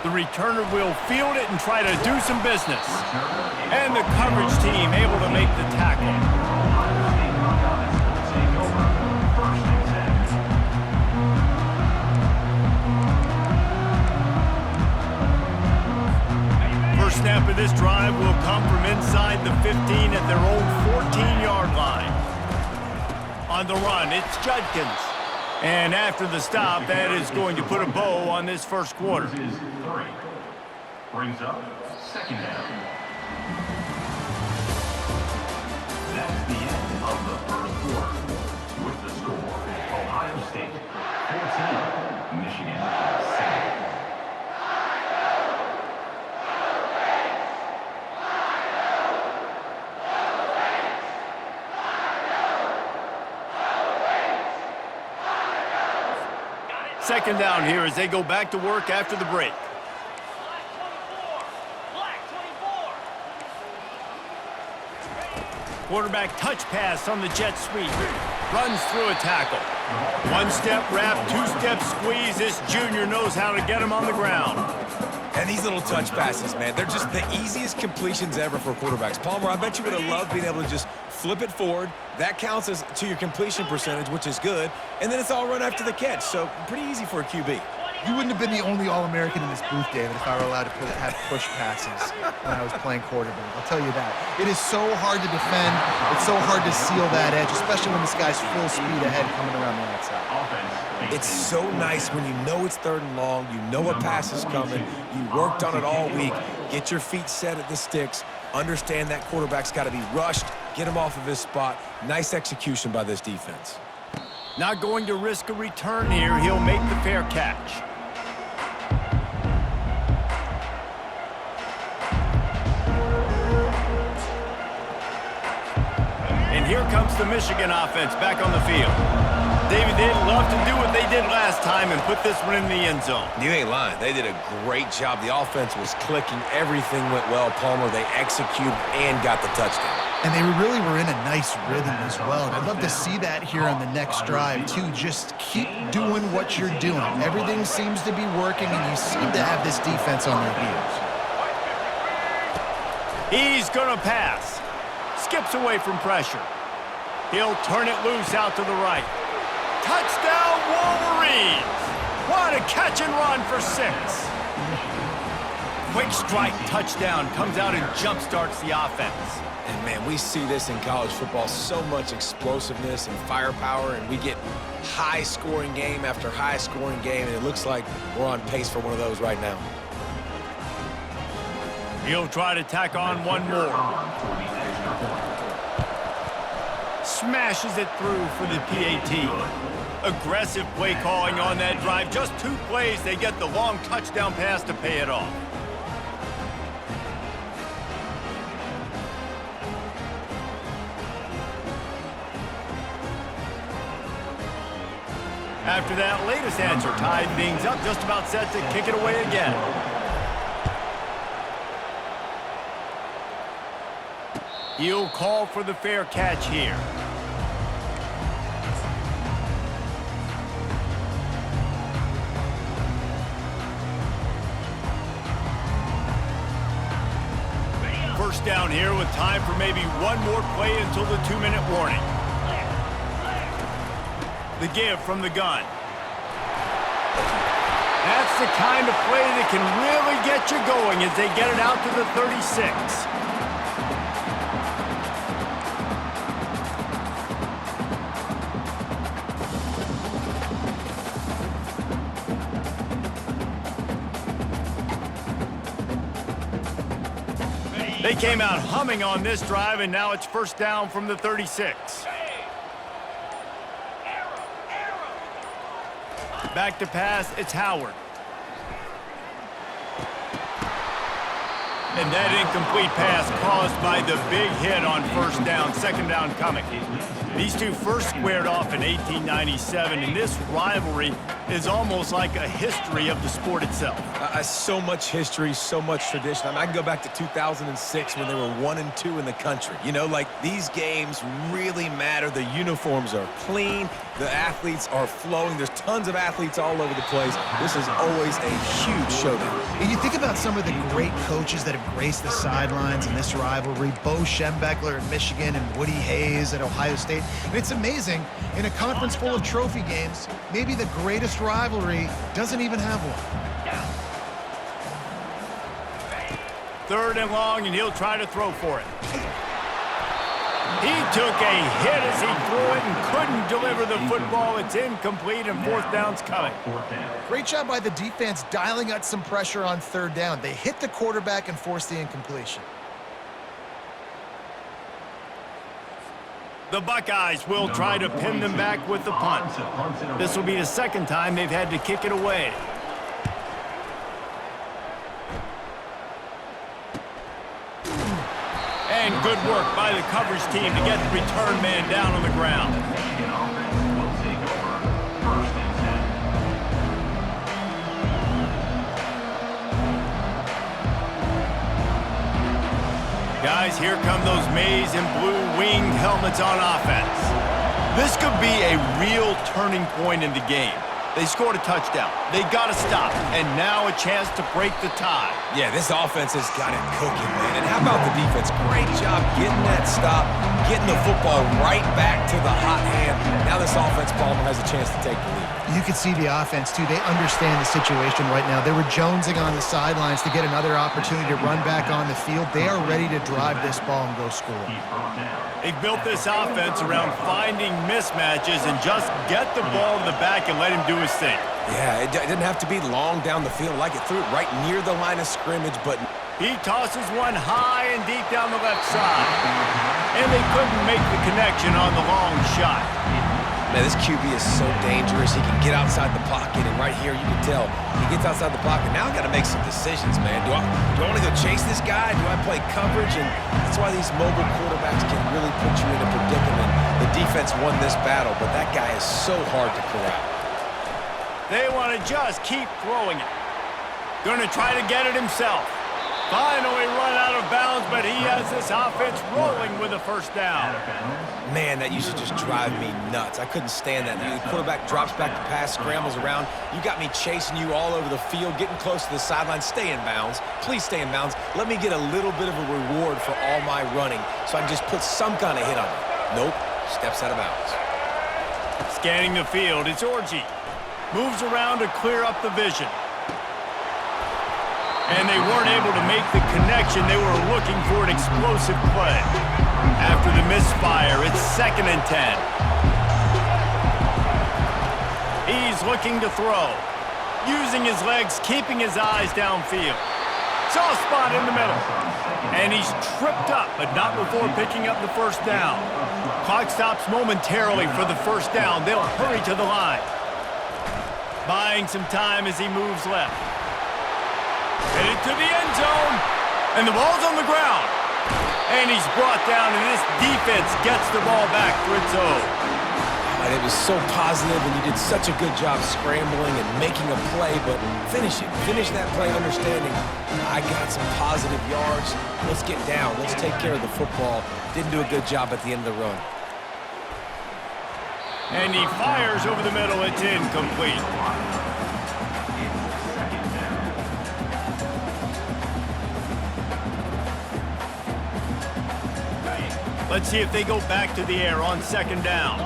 The returner will field it and try to do some business. And the coverage team able to make the tackle. First snap of this drive will come from inside the 15 at their own 14-yard line. On the run, it's Judkins. And after the stop, that is going to put a bow on this first quarter. Brings up second down. That's the end of the first quarter. With the score, Ohio State 14, Michigan 7. Second down here as they go back to work after the break. Quarterback touch pass on the jet sweep. Runs through a tackle. One-step wrap, two-step squeeze. This junior knows how to get him on the ground. And these little touch passes, man, they're just the easiest completions ever for quarterbacks. Palmer, I bet you would have loved being able to just flip it forward. That counts as to your completion percentage, which is good. And then it's all run after the catch, so pretty easy for a QB. You wouldn't have been the only All-American in this booth, David, if I were allowed to have push passes when I was playing quarterback. I'll tell you that. It is so hard to defend. It's so hard to seal that edge, especially when this guy's full speed ahead coming around the outside. It's so nice when you know it's 3rd and long, you know a pass is coming, you worked on it all week, get your feet set at the sticks, understand that quarterback's got to be rushed, get him off of his spot. Nice execution by this defense. Not going to risk a return here. He'll make the fair catch. And here comes the Michigan offense back on the field. David, they'd love to do what they did last time and put this one in the end zone. You ain't lying. They did a great job. The offense was clicking. Everything went well, Palmer. They executed and got the touchdown. And they really were in a nice rhythm as well. And I'd love to see that here on the next drive, too. Just keep doing what you're doing. Everything seems to be working, and you seem to have this defense on their heels. He's going to pass. Skips away from pressure. He'll turn it loose out to the right. Touchdown, Wolverines! What a catch and run for 6. Quick strike touchdown comes out and jump-starts the offense. And, man, we see this in college football, so much explosiveness and firepower, and we get high-scoring game after high-scoring game, and it looks like we're on pace for one of those right now. He'll try to tack on one more. Smashes it through for the PAT. Aggressive play calling on that drive. Just 2 plays, they get the long touchdown pass to pay it off. After that latest answer tied things up, just about set to kick it away again. He'll call for the fair catch here. First down here with time for maybe one more play until the 2-minute warning. The give from the gun. That's the kind of play that can really get you going as they get it out to the 36. They came out humming on this drive, and now it's first down from the 36. Back to pass, it's Howard. And that incomplete pass caused by the big hit on first down, second down coming. These two first squared off in 1897, and this rivalry is almost like a history of the sport itself. So much history, so much tradition. I mean, I can go back to 2006 when they were 1-2 in the country. You know, like, these games really matter. The uniforms are clean. The athletes are flowing. There's tons of athletes all over the place. This is always a huge showdown. And you think about some of the great coaches that have graced the sidelines in this rivalry, Bo Schembechler in Michigan and Woody Hayes at Ohio State. And it's amazing, in a conference full of trophy games, maybe the greatest rivalry doesn't even have one. 3rd and long, and he'll try to throw for it. He took a hit as he threw it and couldn't deliver the football. It's incomplete, and 4th down's coming. Great job by the defense dialing out some pressure on 3rd down. They hit the quarterback and forced the incompletion. The Buckeyes will try to pin them back with the punt. This will be the 2nd time they've had to kick it away. And good work by the coverage team to get the return man down on the ground. Michigan offense will take over 1st and 10. Guys, here come those maize and blue winged helmets on offense. This could be a real turning point in the game. They scored a touchdown. They got to stop. And now a chance to break the tie. Yeah, this offense has got it cooking, man. And how about the defense? Great job getting that stop, getting the football right back to the hot hand. Now this offense, Palmer, has a chance to take the lead. You can see the offense, too. They understand the situation right now. They were jonesing on the sidelines to get another opportunity to run back on the field. They are ready to drive this ball and go score. They've built this offense around finding mismatches and just get the ball to the back and let him do his thing. Yeah, it didn't have to be long down the field. Like it threw it right near the line of scrimmage, but he tosses one high and deep down the left side. And they couldn't make the connection on the long shot. man, this QB is so dangerous. He can get outside the pocket, and right here you can tell he gets outside the pocket. Now I got to make some decisions, man. Do I want to go chase this guy? Do I play coverage? And that's why these mobile quarterbacks can really put you in a predicament. The defense won this battle, but that guy is so hard to corral. They want to just keep throwing it. Going to try to get it himself. Finally run out of bounds, but he has this offense rolling with a first down. Man, that used to just drive me nuts. I couldn't stand that. The quarterback drops back to pass, scrambles around. You got me chasing you all over the field, getting close to the sideline. Stay in bounds. Please stay in bounds. Let me get a little bit of a reward for all my running so I can just put some kind of hit on you. Nope. Steps out of bounds. Scanning the field, it's Orji. Moves around to clear up the vision. And they weren't able to make the connection. They were looking for an explosive play. After the misfire, it's 2nd and 10. He's looking to throw. Using his legs, keeping his eyes downfield. Soft spot in the middle. And he's tripped up, but not before picking up the first down. Clock stops momentarily for the first down. They'll hurry to the line. Buying some time as he moves left. Headed to the end zone, and the ball's on the ground. And he's brought down, and this defense gets the ball back for its own. And it was so positive, and you did such a good job scrambling and making a play, but finish it. Finish that play understanding, I got some positive yards. Let's get down. Let's take care of the football. Didn't do a good job at the end of the run. And he fires over the middle. It's incomplete. Let's see if they go back to the air on 2nd down.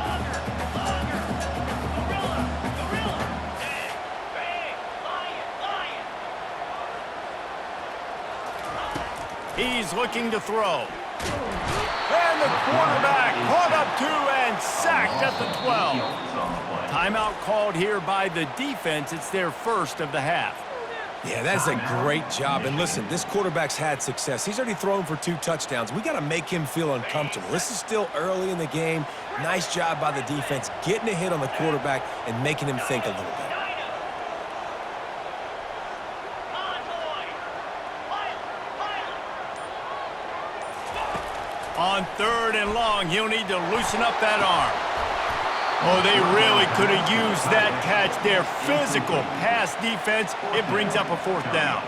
He's looking to throw. And the quarterback caught up to and sacked at the 12. Timeout called here by the defense. It's their first of the half. Yeah, that's a great job. And listen, this quarterback's had success. He's already thrown for 2 touchdowns. We got to make him feel uncomfortable. This is still early in the game. Nice job by the defense, getting a hit on the quarterback and making him think a little bit. On 3rd and long, he'll need to loosen up that arm. Oh, they really could have used that catch there. Physical pass defense. It brings up a 4th down.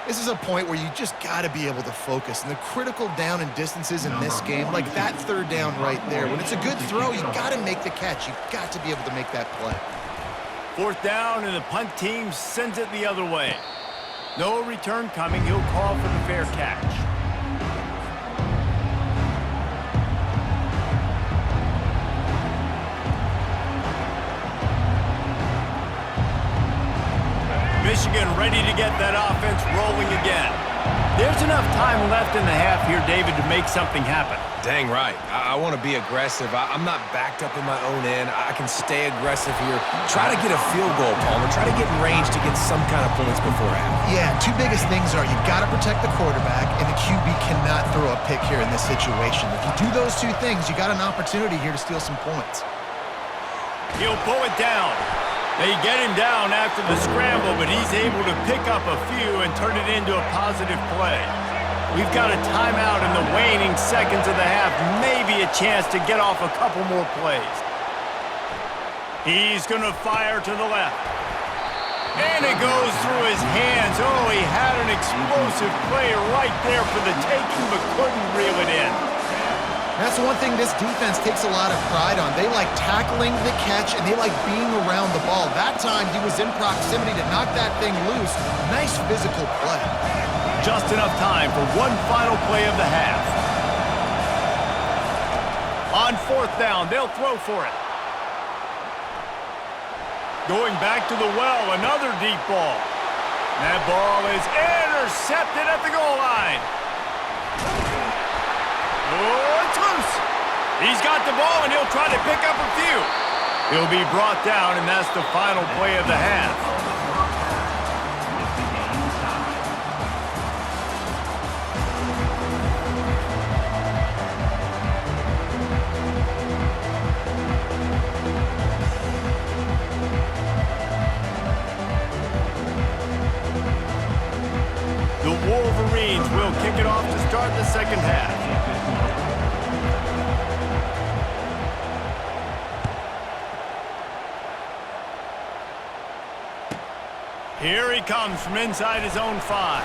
This is a point where you just got to be able to focus. And the critical down and distances in this game, like that 3rd down right there, when it's a good throw, you got to make the catch. You've got to be able to make that play. 4th down, and the punt team sends it the other way. No return coming. He'll call for the fair catch. Michigan ready to get that offense rolling again. There's enough time left in the half here, David, to make something happen. Dang right. I want to be aggressive. I'm not backed up in my own end. I can stay aggressive here. Try to get a field goal, Palmer. Try to get in range to get some kind of points before half. Yeah, 2 biggest things are you got to protect the quarterback, and the QB cannot throw a pick here in this situation. If you do those 2 things, you got an opportunity here to steal some points. He'll pull it down. They get him down after the scramble, but he's able to pick up a few and turn it into a positive play. We've got a timeout in the waning seconds of the half, maybe a chance to get off a couple more plays. He's going to fire to the left. And it goes through his hands. Oh, he had an explosive play right there for the taking, but couldn't reel it in. That's one thing this defense takes a lot of pride on. They like tackling the catch, and they like being around the ball. That time, he was in proximity to knock that thing loose. Nice physical play. Just enough time for one final play of the half. On 4th down, they'll throw for it. Going back to the well, another deep ball. That ball is intercepted at the goal line. Oh, it's loose. He's got the ball, and he'll try to pick up a few. He'll be brought down, and that's the final play of the half. The Wolverines will kick it off to start the second half. Here he comes from inside his own 5.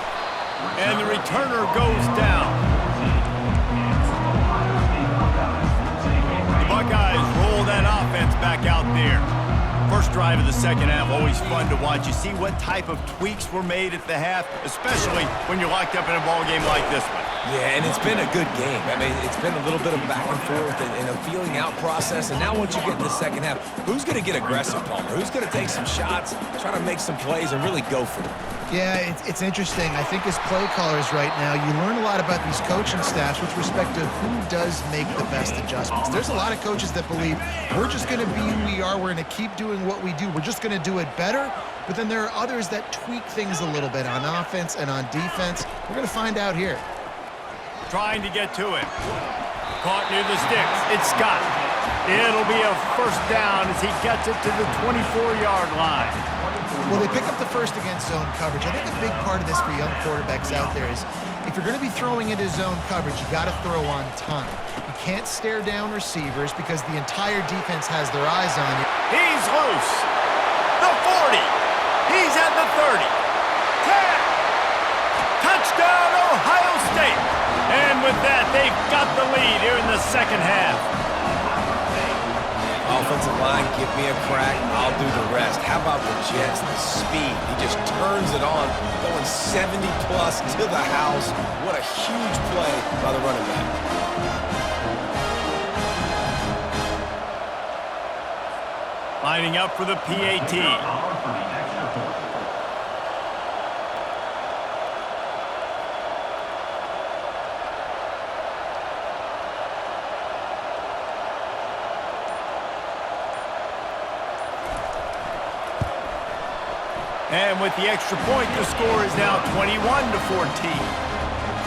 And the returner goes down. The Buckeyes roll that offense back out there. First drive of the second half, always fun to watch. You see what type of tweaks were made at the half, especially when you're locked up in a ball game like this one. Yeah, and it's been a good game. I mean, it's been a little bit of back and forth and a feeling out process. And now once you get in the second half, who's going to get aggressive, Palmer? Who's going to take some shots, try to make some plays, and really go for it? Yeah, it's interesting. I think as play callers right now, you learn a lot about these coaching staffs with respect to who does make the best adjustments. There's a lot of coaches that believe we're just going to be who we are. We're going to keep doing what we do. We're just going to do it better. But then there are others that tweak things a little bit on offense and on defense. We're going to find out here. Trying to get to it. Caught near the sticks. It's Scott. It'll be a 1st down as he gets it to the 24-yard line. Well, they pick up the first against zone coverage. I think a big part of this for young quarterbacks out there is if you're going to be throwing into zone coverage, you got to throw on time. You can't stare down receivers because the entire defense has their eyes on you. He's loose. The 40. He's at the 30. 10. Touchdown, Ohio State. And with that, they've got the lead here in the second half. Offensive line, give me a crack, I'll do the rest. How about the Jets, the speed? He just turns it on, going 70-plus to the house. What a huge play by the running back. Lining up for the PAT. And with the extra point, the score is now 21-14.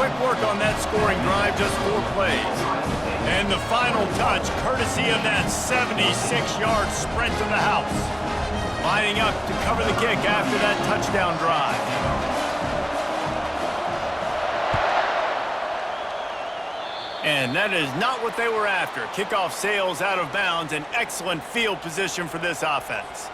Quick work on that scoring drive, just 4 plays. And the final touch, courtesy of that 76-yard sprint to the house. Lining up to cover the kick after that touchdown drive. And that is not what they were after. Kickoff sails out of bounds, an excellent field position for this offense.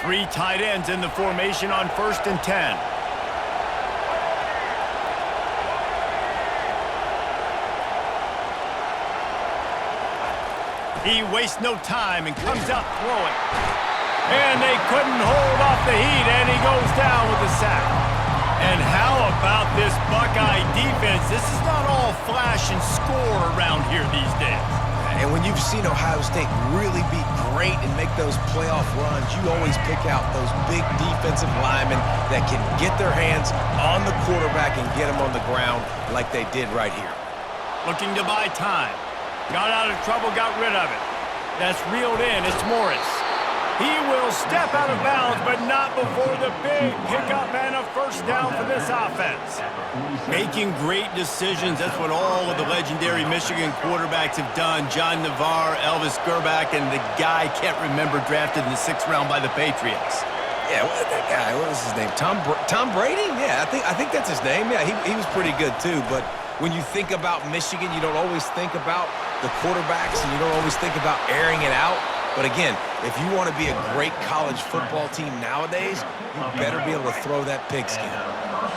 Three tight ends in the formation on 1st and 10. He wastes no time and comes out throwing. And they couldn't hold off the heat, and he goes down with a sack. And how about this Buckeye defense? This is not all flash and score around here these days. And when you've seen Ohio State really be great and make those playoff runs, you always pick out those big defensive linemen that can get their hands on the quarterback and get him on the ground like they did right here. Looking to buy time. Got out of trouble, got rid of it. That's reeled in. It's Morris. He will step out of bounds, but not before the big pickup and a first down for this offense. Making great decisions. That's what all of the legendary Michigan quarterbacks have done. John Navarre, Elvis Gerbach, and the guy can't remember drafted in the 6th round by the Patriots. Yeah, that guy, what was his name? Tom Brady? Yeah, I think that's his name. Yeah, he was pretty good too. But when you think about Michigan, you don't always think about the quarterbacks, and you don't always think about airing it out. But again, if you want to be a great college football team nowadays, you better be able to throw that pigskin.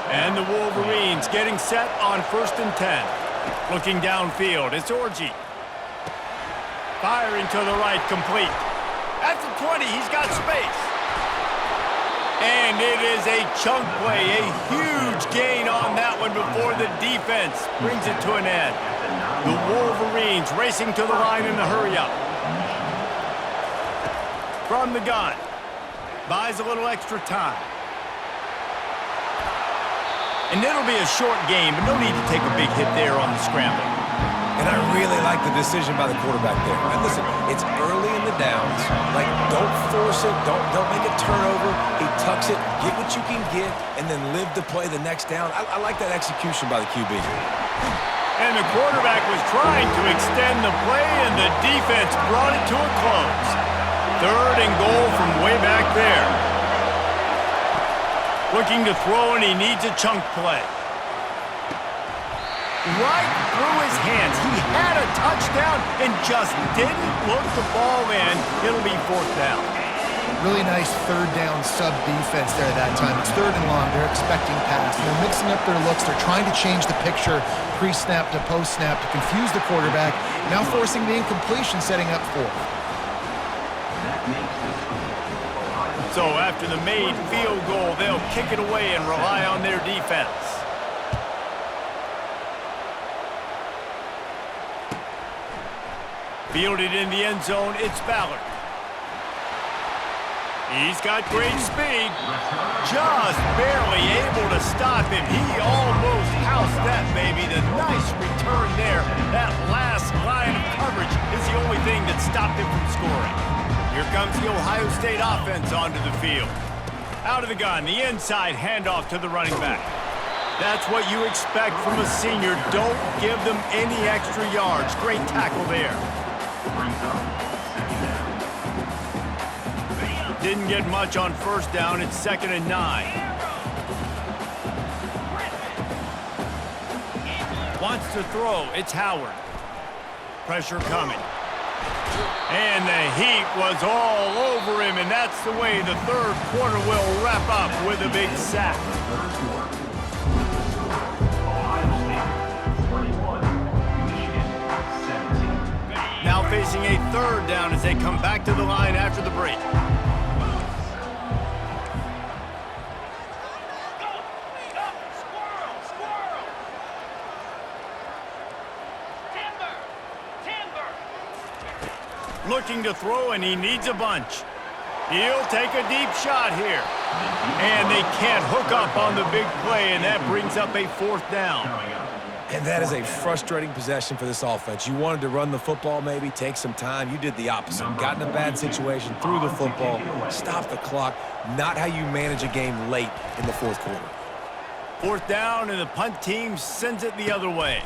And the Wolverines getting set on 1st and 10. Looking downfield, it's Orji. Firing to the right, complete. At the 20, he's got space. And it is a chunk play, a huge gain on that one before the defense brings it to an end. The Wolverines racing to the line in the hurry-up. From the gun. Buys a little extra time. And it'll be a short game, but no need to take a big hit there on the scramble. And I really like the decision by the quarterback there. And listen, it's early in the downs. Like, don't force it. Don't make a turnover. He tucks it, get what you can get, and then live to play the next down. I like that execution by the QB. And the quarterback was trying to extend the play, and the defense brought it to a close. 3rd and goal from way back there. Looking to throw, and he needs a chunk play. Right through his hands. He had a touchdown and just didn't look the ball in. It'll be 4th down. Really nice 3rd down sub defense there that time. It's 3rd and long. They're expecting pass. And they're mixing up their looks. They're trying to change the picture pre-snap to post-snap to confuse the quarterback. Now forcing the incompletion, setting up 4th. So after the made field goal, they'll kick it away and rely on their defense. Fielded in the end zone, it's Ballard. He's got great speed. Just barely able to stop him. He almost housed that baby. The nice return there. That last line of coverage is the only thing that stopped him from scoring. Here comes the Ohio State offense onto the field. Out of the gun, the inside handoff to the running back. That's what you expect from a senior. Don't give them any extra yards. Great tackle there. Didn't get much on 1st down. It's 2nd and 9. Wants to throw. It's Howard. Pressure coming. And the heat was all over him, and that's the way the 3rd quarter will wrap up with a big sack. Now facing a 3rd down as they come back to the line after the break. Looking to throw, and he needs a bunch. He'll take a deep shot here. And they can't hook up on the big play, and that brings up a 4th down. And that is a frustrating possession for this offense. You wanted to run the football, maybe take some time. You did the opposite. Got in a bad situation, threw the football, stopped the clock. Not how you manage a game late in the 4th quarter. 4th down, and the punt team sends it the other way.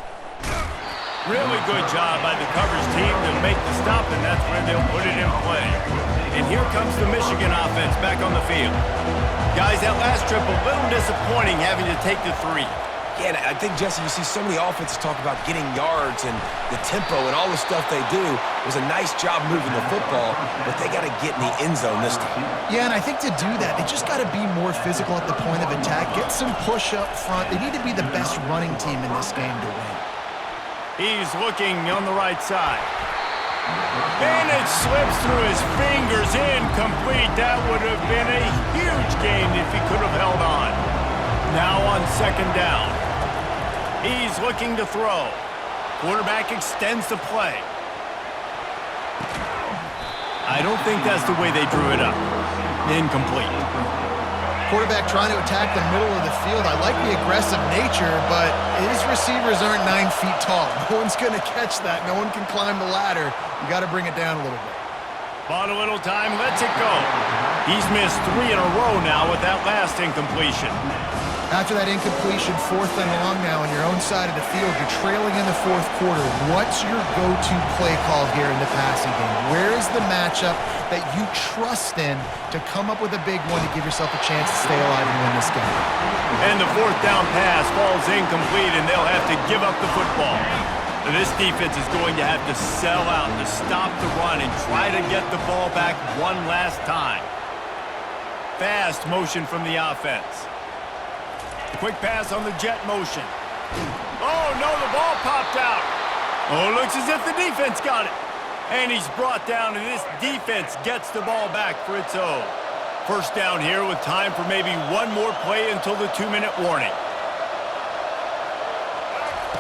Really good job by the coverage team to make the stop, and that's where they'll put it in play. And here comes the Michigan offense back on the field. Guys, that last trip, a little disappointing having to take the 3. Yeah, and I think, Jesse, you see so many offenses talk about getting yards and the tempo and all the stuff they do. It was a nice job moving the football, but they got to get in the end zone this time. Yeah, and I think to do that, they just got to be more physical at the point of attack, get some push up front. They need to be the best running team in this game to win. He's looking on the right side. And it slips through his fingers, incomplete. That would have been a huge gain if he could have held on. Now on second down. He's looking to throw. Quarterback extends the play. I don't think that's the way they drew it up. Incomplete. Quarterback trying to attack the middle of the field. I like the aggressive nature, but his receivers aren't 9 feet tall. No one's going to catch that. No one can climb the ladder. You got to bring it down a little bit. Bought a little time, lets it go. He's missed 3 in a row now with that last incompletion. After that incompletion, 4th and long now on your own side of the field, you're trailing in the 4th quarter. What's your go-to play call here in the passing game? Where is the matchup that you trust in to come up with a big one to give yourself a chance to stay alive and win this game? And the 4th down pass falls incomplete, and they'll have to give up the football. Now, this defense is going to have to sell out to stop the run and try to get the ball back one last time. Fast motion from the offense. Quick pass on the jet motion. Oh, no, the ball popped out. Oh, looks as if the defense got it. And he's brought down, and this defense gets the ball back for its own. First down here with time for maybe one more play until the 2-minute warning.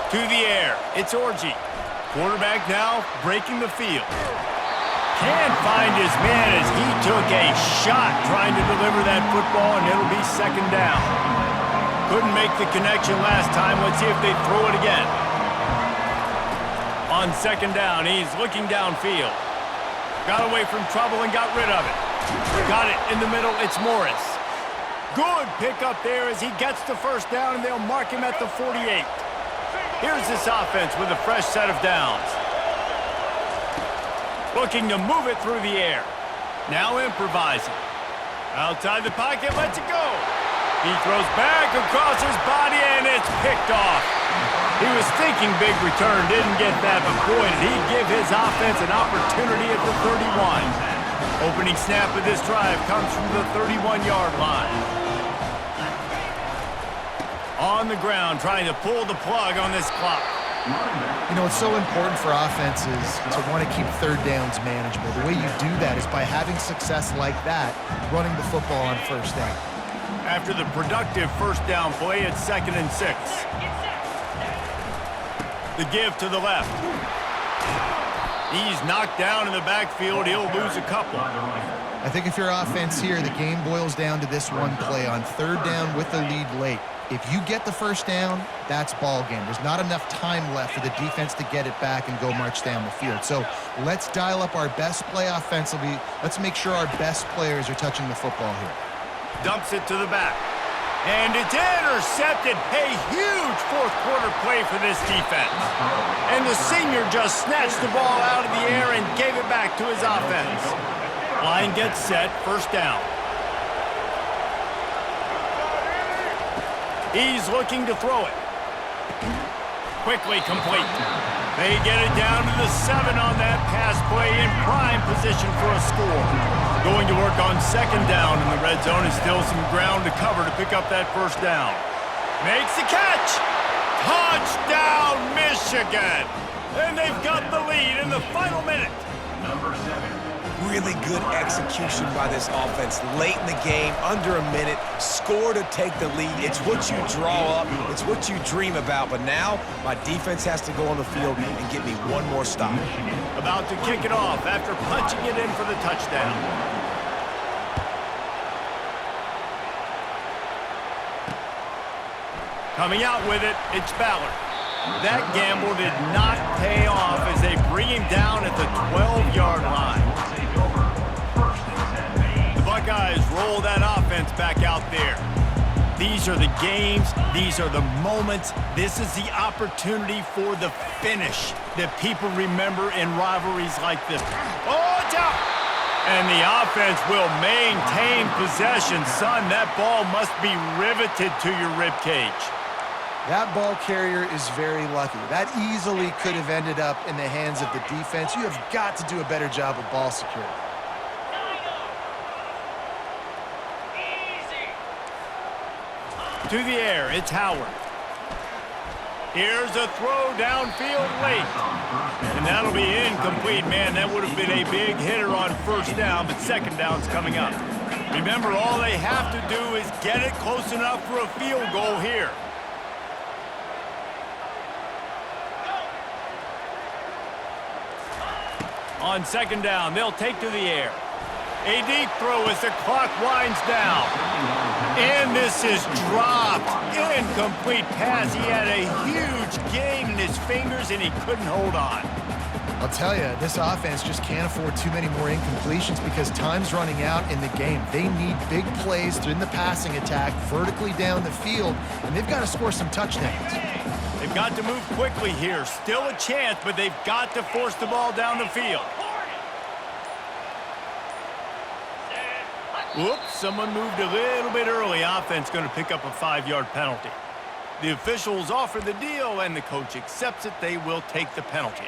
To the air, it's Orji. Quarterback now breaking the field. Can't find his man as he took a shot trying to deliver that football, and it'll be second down. Couldn't make the connection last time. Let's see if they throw it again. On second down, he's looking downfield. Got away from trouble and got rid of it. Got it in the middle. It's Morris. Good pickup there as he gets the first down, and they'll mark him at the 48. Here's this offense with a fresh set of downs. Looking to move it through the air. Now improvising. Outside the pocket, lets it go. He throws back across his body, and it's picked off. He was thinking big return, didn't get that, but boy, did he give his offense an opportunity at the 31. Opening snap of this drive comes from the 31-yard line. On the ground, trying to pull the plug on this clock. You know, it's so important for offenses to want to keep third downs manageable. The way you do that is by having success like that, running the football on first down. After the productive first down play, it's 2nd and 6. The give to the left. He's knocked down in the backfield. He'll lose a couple. I think if you're offense here, the game boils down to this one play on third down with the lead late. If you get the first down, that's ball game. There's not enough time left for the defense to get it back and go march down the field. So let's dial up our best play offensively. Let's make sure our best players are touching the football here. Dumps it to the back. And it's intercepted. A huge fourth quarter play for this defense. And the senior just snatched the ball out of the air and gave it back to his offense. Line gets set, first down. He's looking to throw it. Quickly complete. They get it down to the 7 on that pass play in prime position for a score. Going to work on second down in the red zone, and still some ground to cover to pick up that first down. Makes the catch. Touchdown, Michigan. And they've got the lead in the final minute. Number 7. Really good execution by this offense late in the game, under a minute, score to take the lead. It's what you draw up, it's what you dream about, but now my defense has to go on the field and get me one more stop. About to kick it off after punching it in for the touchdown. Coming out with it, it's Ballard. That gamble did not pay off as they bring him down at the 12-yard line. The Buckeyes roll that offense back out there. These are the games. These are the moments. This is the opportunity for the finish that people remember in rivalries like this. Oh, it's out! And the offense will maintain possession. Son, that ball must be riveted to your ribcage. That ball carrier is very lucky. That easily could have ended up in the hands of the defense. You have got to do a better job of ball security. To the air, it's Howard. Here's a throw downfield late. And that'll be incomplete. Man, that would have been a big hitter on first down, but second down's coming up. Remember, all they have to do is get it close enough for a field goal here. On second down, they'll take to the air. A deep throw as the clock winds down. And this is dropped. Incomplete pass. He had a huge gain in his fingers, and he couldn't hold on. I'll tell you, this offense just can't afford too many more incompletions because time's running out in the game. They need big plays in the passing attack, vertically down the field, and they've got to score some touchdowns. They've got to move quickly here. Still a chance, but they've got to force the ball down the field. Whoops, someone moved a little bit early. Offense going to pick up a 5-yard penalty. The officials offer the deal, and the coach accepts it. They will take the penalty.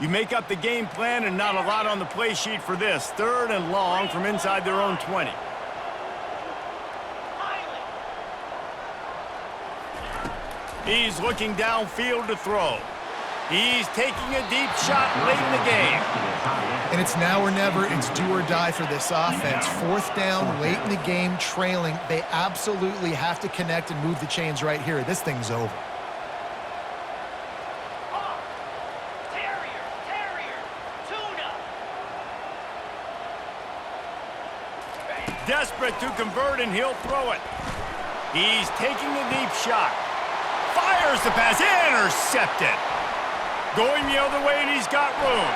You make up the game plan and not a lot on the play sheet for this. 3rd and long from inside their own 20. He's looking downfield to throw. He's taking a deep shot late in the game. And it's now or never. It's do or die for this offense. 4th down, late in the game, trailing. They absolutely have to connect and move the chains right here. This thing's over. Desperate to convert, and he'll throw it. He's taking a deep shot. Fires the pass, intercepted. Going the other way, and he's got room.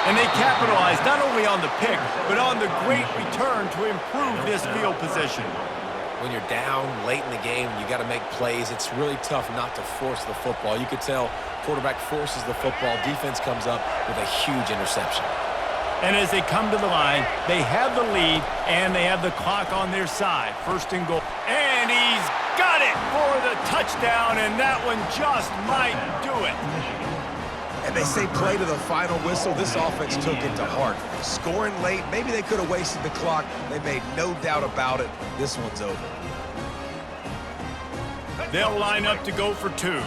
And they capitalize not only on the pick, but on the great return to improve this field position. When you're down late in the game, you got to make plays. It's really tough not to force the football. You could tell quarterback forces the football. Defense comes up with a huge interception. And as they come to the line, they have the lead, and they have the clock on their side. 1st and goal. And he's got it for the touchdown, and that one just might do it. And they say play to the final whistle. This offense took it to heart. Scoring late, maybe they could have wasted the clock. They made no doubt about it. This one's over. They'll line up to go for 2.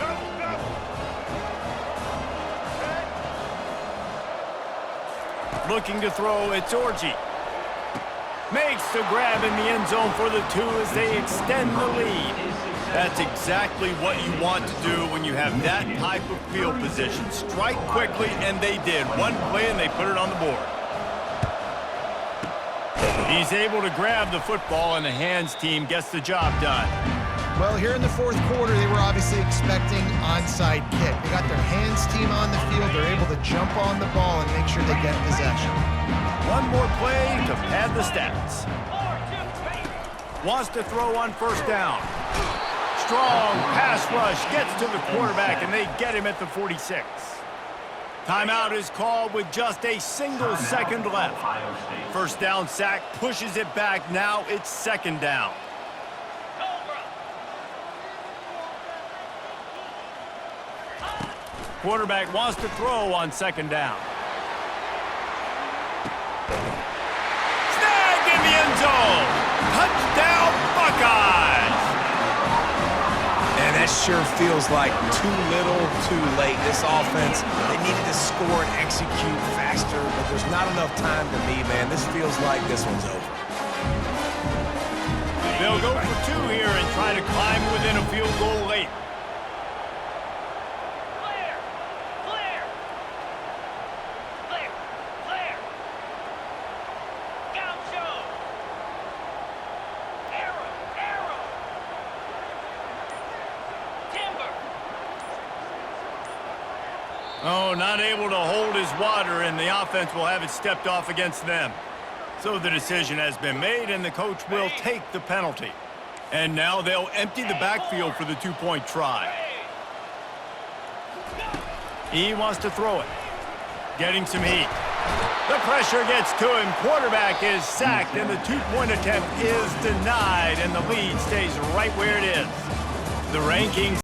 Looking to throw, it's Orji. Makes the grab in the end zone for the 2 as they extend the lead. That's exactly what you want to do when you have that type of field position. Strike quickly, and they did. One play, and they put it on the board. He's able to grab the football, and the hands team gets the job done. Well, here in the 4th quarter, they were obviously expecting onside kick. They got their hands team on the field. They're able to jump on the ball and make sure they get possession. One more play to pad the stats. Wants to throw on 1st down. Strong pass rush gets to the quarterback, and they get him at the 46. Timeout is called with just a single second left. 1st down sack pushes it back. Now it's 2nd down. Quarterback wants to throw on 2nd down. Snagged in the end zone. Touchdown, Buckeyes. And that sure feels like too little, too late. This offense, they needed to score and execute faster, but there's not enough time to me, man. This feels like this one's over. They'll go for 2 here and try to climb within a field goal late. Oh, not able to hold his water, and the offense will have it stepped off against them. So the decision has been made, and the coach will take the penalty. And now they'll empty the backfield for the two-point try. He wants to throw it. Getting some heat. The pressure gets to him. Quarterback is sacked, and the two-point attempt is denied, and the lead stays right where it is. The rankings